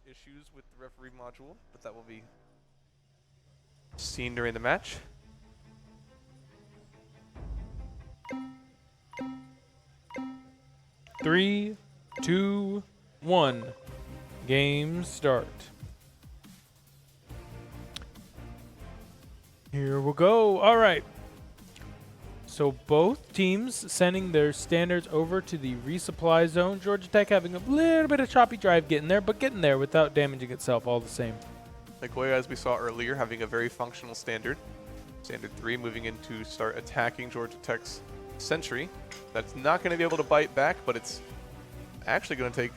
issues with the referee module, but that will be seen during the match. Three, 2, 1. Game start. Here we go. All right. So both teams sending their standards over to the resupply zone. Georgia Tech having a little bit of choppy drive getting there, but getting there without damaging itself all the same. Nagoya, as we saw earlier, having a very functional standard. Standard 3 moving in to start attacking Georgia Tech's sentry. That's not going to be able to bite back, but it's actually going to take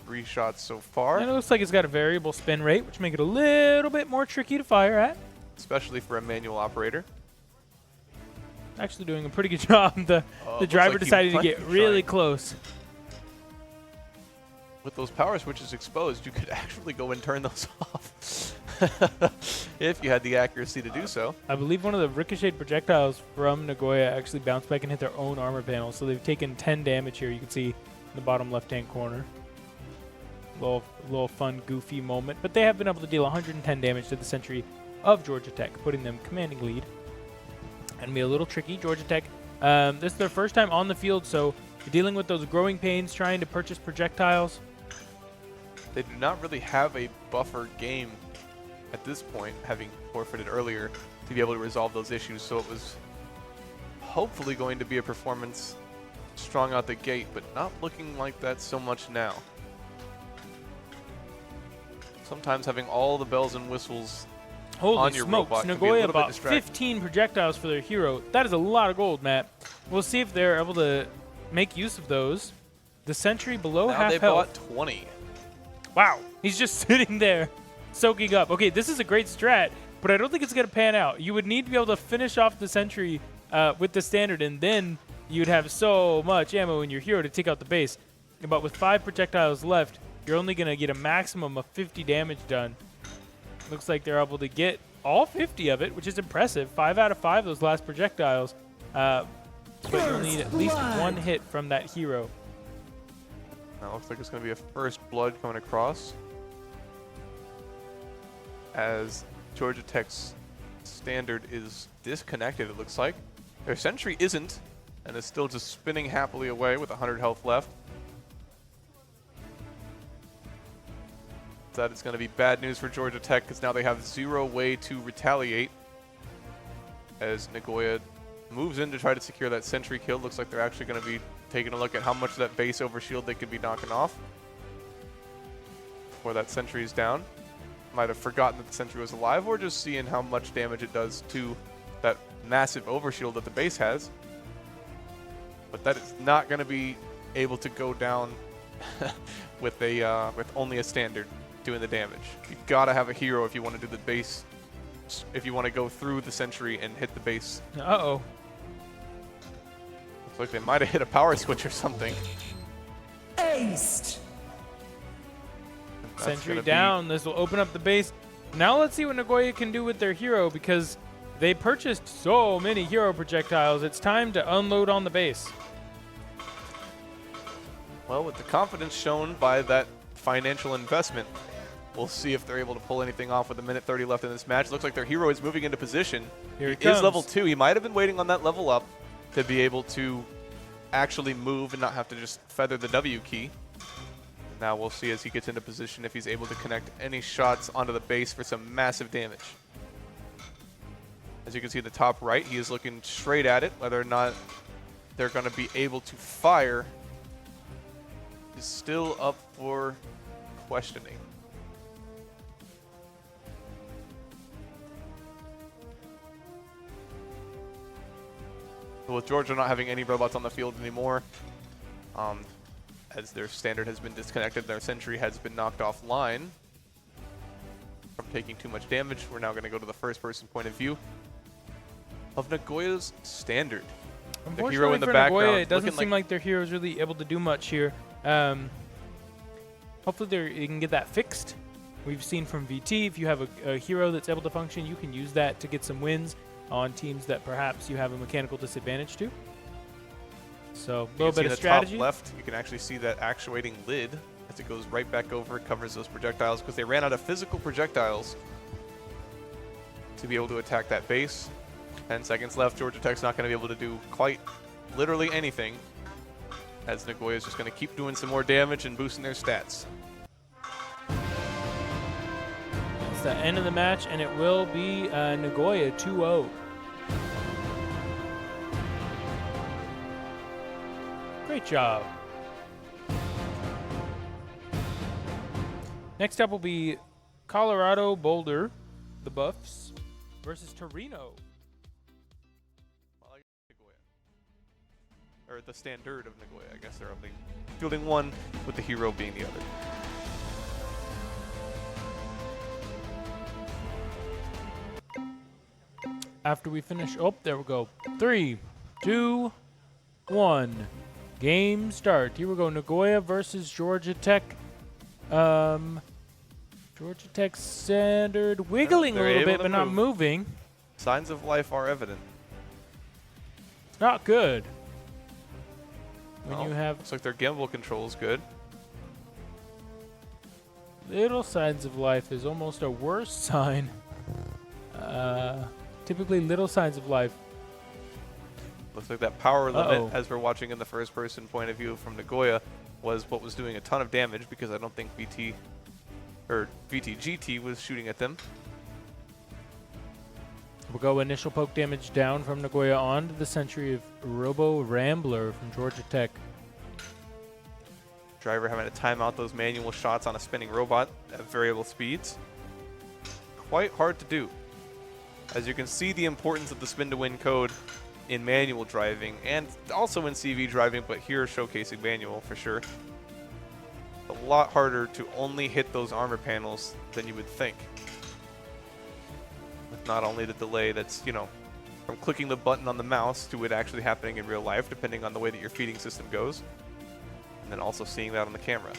3 shots so far. And it looks like it's got a variable spin rate, which make it a little bit more tricky to fire at. Especially for a manual operator. Actually doing a pretty good job. The driver like decided to get really close. With those power switches exposed, you could actually go and turn those off if you had the accuracy to do so. I believe one of the ricocheted projectiles from Nagoya actually bounced back and hit their own armor panel, so they've taken 10 damage here. You can see in the bottom left-hand corner. Little fun, goofy moment. But they have been able to deal 110 damage to the sentry of Georgia Tech, putting them commanding lead. And be a little tricky. Georgia Tech, this is their first time on the field, so you're dealing with those growing pains, trying to purchase projectiles. They do not really have a buffer game at this point, having forfeited earlier, to be able to resolve those issues. So it was hopefully going to be a performance strong out the gate, but not looking like that so much now. Sometimes having all the bells and whistles on your robot can be a Nagoya little bit bought distracting. 15 projectiles for their hero. That is a lot of gold, Matt. We'll see if they're able to make use of those. The sentry below Now half they health. bought 20. Wow, he's just sitting there, soaking up. Okay, this is a great strat, but I don't think it's going to pan out. You would need to be able to finish off the sentry with the standard, and then you'd have so much ammo in your hero to take out the base. But with 5 projectiles left, you're only going to get a maximum of 50 damage done. Looks like they're able to get all 50 of it, which is impressive. 5 out of 5 those last projectiles. But you'll need at least 1 hit from that hero. Now looks like it's going to be a first blood coming across, as Georgia Tech's standard is disconnected, it looks like. Their sentry isn't, and is still just spinning happily away with 100 health left. That is going to be bad news for Georgia Tech, because now they have 0 way to retaliate, as Nagoya moves in to try to secure that sentry kill. Looks like they're actually going to be taking a look at how much of that base overshield they could be knocking off before that sentry is down. Might have forgotten that the sentry was alive, or just seeing how much damage it does to that massive overshield that the base has. But that is not going to be able to go down with only a standard doing the damage. You gotta have a hero if you want to do the base, if you want to go through the sentry and hit the base. Uh-oh. Looks like they might have hit a power switch or something. Aced. Sentry down. This will open up the base. Now let's see what Nagoya can do with their hero, because they purchased so many hero projectiles. It's time to unload on the base. Well, with the confidence shown by that financial investment, we'll see if they're able to pull anything off with a minute 30 left in this match. Looks like their hero is moving into position. Here he is comes. level 2. He might have been waiting on that level up to be able to actually move and not have to just feather the W key. Now we'll see as he gets into position if he's able to connect any shots onto the base for some massive damage. As you can see in the top right, he is looking straight at it. Whether or not they're going to be able to fire is still up for questioning. With Georgia not having any robots on the field anymore, as their standard has been disconnected, their sentry has been knocked offline from taking too much damage. We're now going to go to the first-person point of view of Nagoya's standard. The hero in the background. Nagoya, it doesn't seem like their hero is really able to do much here. Hopefully they can get that fixed. We've seen from VT, if you have a hero that's able to function, you can use that to get some wins on teams that perhaps you have a mechanical disadvantage to. So a little bit of strategy. In the top left, you can actually see that actuating lid as it goes right back over, covers those projectiles because they ran out of physical projectiles to be able to attack that base. 10 seconds left. Georgia Tech's not going to be able to do quite literally anything, as Nagoya is just going to keep doing some more damage and boosting their stats. It's the end of the match, and it will be Nagoya 2-0. Great job. Next up will be Colorado Boulder, the Buffs, versus Torino. Or the standard of Nagoya. I guess they're only fielding one, with the hero being the other. After we finish, oh, there we go. 3, 2, 1. Game start. Here we go. Nagoya versus Georgia Tech. Georgia Tech standard wiggling a They're little able bit, to but not move. moving. Signs of life are evident. Not good. When Well, you have looks like their gimbal control is good. little signs of life is almost a worse sign. Typically, little signs of life. Looks like that power limit, Uh-oh. as we're watching in the first-person point of view from Nagoya, was what was doing a ton of damage because I don't think VTGT was shooting at them. We'll go initial poke damage down from Nagoya onto the sentry of RoboRambler from Georgia Tech. Driver having to time out those manual shots on a spinning robot at variable speeds. Quite hard to do. As you can see, the importance of the spin-to-win code in manual driving and also in CV driving, but here showcasing manual for sure. A lot harder to only hit those armor panels than you would think. With not only the delay that's, you know, from clicking the button on the mouse to it actually happening in real life, depending on the way that your feeding system goes, and then also seeing that on the camera.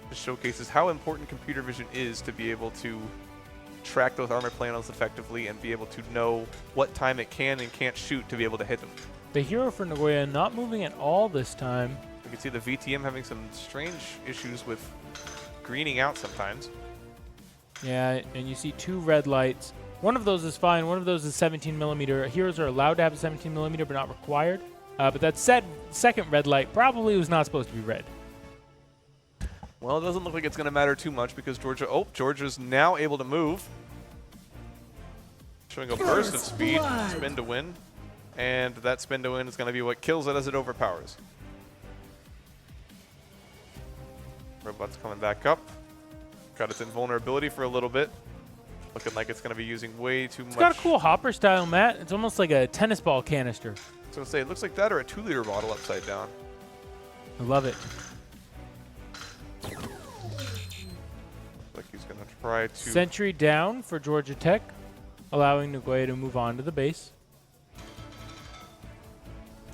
This showcases how important computer vision is to be able to track those armor panels effectively and be able to know what time it can and can't shoot to be able to hit them. The hero for Nagoya not moving at all this time. You can see the VTM having some strange issues with greening out sometimes. Yeah, and you see 2 red lights. One of those is fine. One of those is 17 millimeter. Heroes are allowed to have a 17 millimeter, but not required. But that second red light probably was not supposed to be red. Well, it doesn't look like it's going to matter too much because Georgia's now able to move. Showing a burst of First speed, blood. spin to win. And that spin to win is going to be what kills it as it overpowers. Robot's coming back up. Got its invulnerability for a little bit. Looking like it's going to be using way too much. It's got a cool hopper style mat. It's almost like a tennis ball canister. I was going to say, it looks like that or a 2-liter bottle upside down. I love it. Like he's going to try to... Sentry down for Georgia Tech, allowing Nagoya to move on to the base.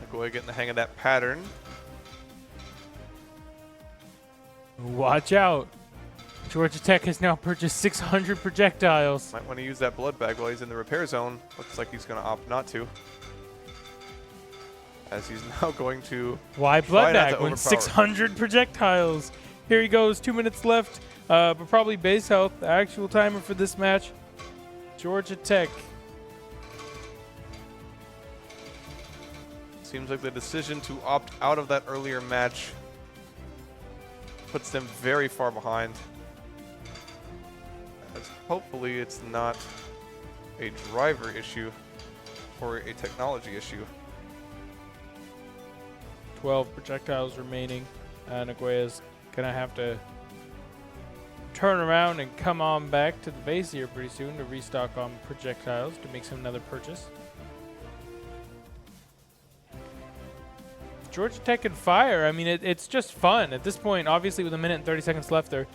Nagoya getting the hang of that pattern. Watch out. Georgia Tech has now purchased 600 projectiles. Might want to use that blood bag while he's in the repair zone. Looks like he's going to opt not to. As he's now going to... Why try blood not bag to when overpower. 600 projectiles? Here he goes, 2 minutes left, but probably base health. The actual timer for this match, Georgia Tech. Seems like the decision to opt out of that earlier match puts them very far behind. As hopefully it's not a driver issue or a technology issue. 12 projectiles remaining. Nagoya's gonna have to turn around and come on back to the base here pretty soon to restock on projectiles to make some another purchase. Georgia Tech can fire. I mean, it's just fun. At this point, obviously with 1 minute and 30 seconds left, they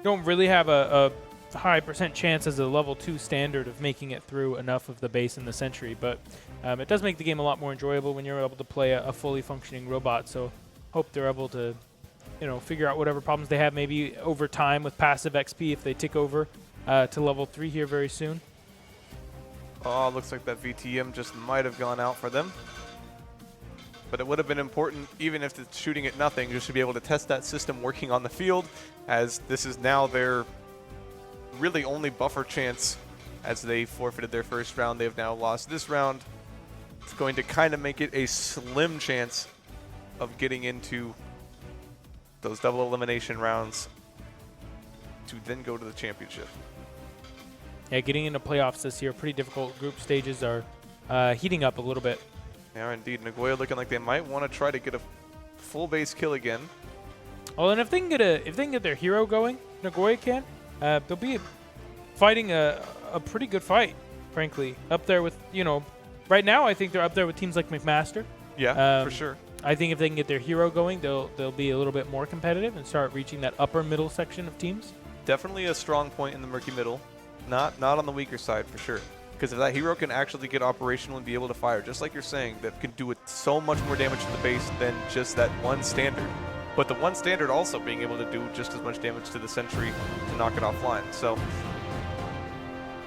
don't really have a high % chance as a level 2 standard of making it through enough of the base and the sentry, but it does make the game a lot more enjoyable when you're able to play a fully functioning robot. So hope they're able to, you know, figure out whatever problems they have maybe over time with passive XP if they tick over to level 3 here very soon. Oh, looks like that VTM just might have gone out for them. but it would have been important, even if it's shooting at nothing, just to be able to test that system working on the field, as this is now their really only buffer chance, as they forfeited their first round. They have now lost this round. It's going to kind of make it a slim chance of getting into those double elimination rounds to then go to the championship. Yeah, getting into playoffs this year, pretty difficult. Group stages are heating up a little bit. They are indeed. Nagoya looking like they might want to try to get a full base kill again. Oh, and if they can get their hero going, Nagoya can. They'll be fighting a pretty good fight, frankly. Up there with, right now I think they're up there with teams like McMaster. Yeah, for sure. I think if they can get their hero going, they'll be a little bit more competitive and start reaching that upper middle section of teams. Definitely a strong point in the murky middle. Not on the weaker side for sure. Because if that hero can actually get operational and be able to fire, just like you're saying, that can do it so much more damage to the base than just that one standard. But the one standard also being able to do just as much damage to the sentry to knock it offline. So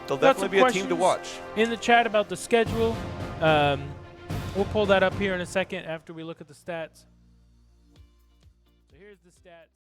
they'll definitely be a team to watch. In the chat about the schedule. We'll pull that up here in a second after we look at the stats. So here's the stats.